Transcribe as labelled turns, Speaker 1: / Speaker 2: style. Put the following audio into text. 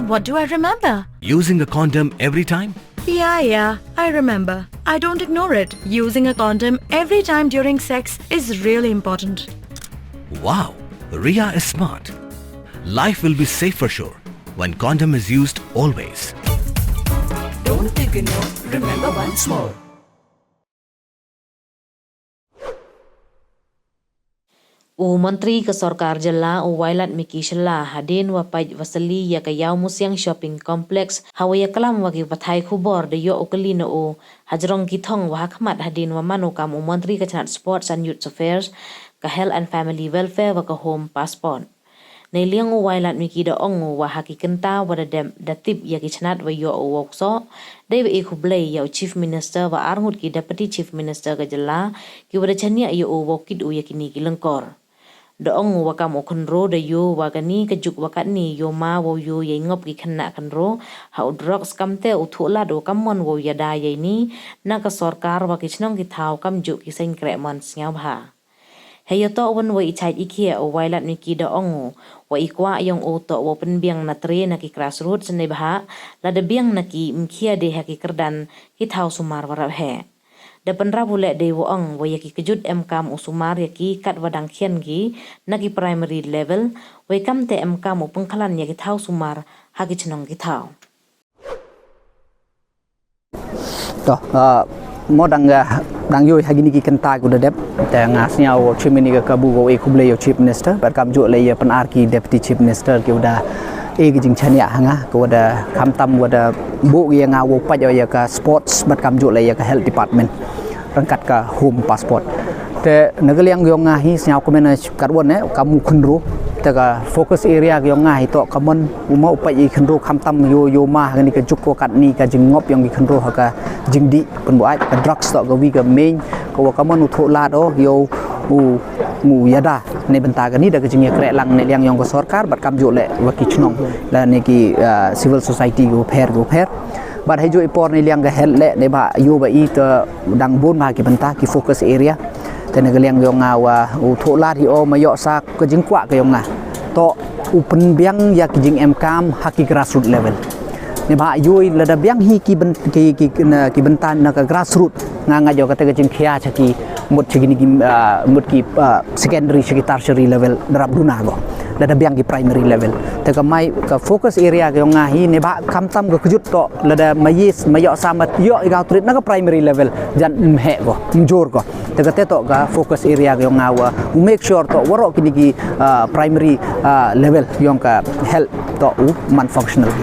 Speaker 1: What do I remember?
Speaker 2: Using a condom every time?
Speaker 1: Yeah, I remember. I don't ignore it. Using a condom every time during sex is really important.
Speaker 2: Wow, Ria is smart. Life will be safe for sure when condom is used always.
Speaker 3: Don't ignore, remember once more.
Speaker 4: Menteri ke Sarkar Jala Wailad Miki Shalla hadin wapaj wasali ya kayau musyang shopping complex hawaya kalam wagi pathai khubor de yo ukalina hajrong ki thong wa hakhmat hadin wa manu kam Menteri ke Chnat Sports and Youth Affairs ka Health and Family Welfare wa ka Home Passport. Nei liang Wailad Miki da ongu wa hakikenta wa da tip ya ki chnat wa yo wokso dei wa ikhublei ya Chief Minister wa arngut ki Deputy Chief Minister ka Jala ki wa da chania yo wokit ya kini ki lengkor. Doong wakam okunro de yo wagani kejuk wakat ni yo ma wo yo ye ngop ki khana kanro hau drugs kamte uthola do kamon wo yada ye ni na ka sarkar wa kichnong ki thau kam ju ki seng kremon sngau bha heyo to wan wo ichai ikhia o Wailad Miki doong wa ikwa yong o to wo pynbiang na tre na ki grassroots ne bha la de biang na ki mkhia de ha ki kerdan ki thau sumar warab he Depan rabule de woang wa yaki kejut MKM usumar yaki kat wadang khian gi nagi primary level wa kam te MKM pengkhalan yaki thau sumar hagi chnong gi thau
Speaker 5: to mo dang yoi hagi ni ki kenta ku dep te ngasnya wo chimini ka kabu go e kuble yo Chief Minister par kam ju le ye pan ar ki Deputy Chief Minister ki uda e gi jing chania hanga ko da kam tam wada bu ye nga wo pa yo ya ka sports bat kam ju le ya ka health department rangkat ka Home Passport te nagaliang yo nga hi snya ko mena karwon kamu khunru te ka focus area yo nga hi to kamon uma upa i khunru kam tam yo ma ni ka juk ko kat ni ka jing ngop yong gi khunru ha ka jing di pun bu ai ka drugs to ka wi ka main ko kamon utho la do yo mu yada ne benta ka ni da ka jing kre lang ne liang yong ko sarkar bat kam ju le wa ki chnong la ne ki civil society go pher But hejo ipor ni liang gahel le ne ba yu ba i to dang bon ma ki benta ki focus area te ne liang yo nga wa u thola ri o mayo sa ko jing kwa ka yo nga to u pynbiang ya ki jing MKM haki grassroots level ne ba yu la da biang hi ki benta na ka grassroots nga jo ka te jing khia cha ki mut chi ni mut ki secondary chi tertiary level darab duna go da biang ki primary level te ka mai ka focus area ka nga hi ne ba kam tam ka kujut to la da mayis mayo samat yo ga trit na ka primary level jan he go jor go te ka te to ka focus area ka nga wa make sure to waro ki primary level yong ka health to man functional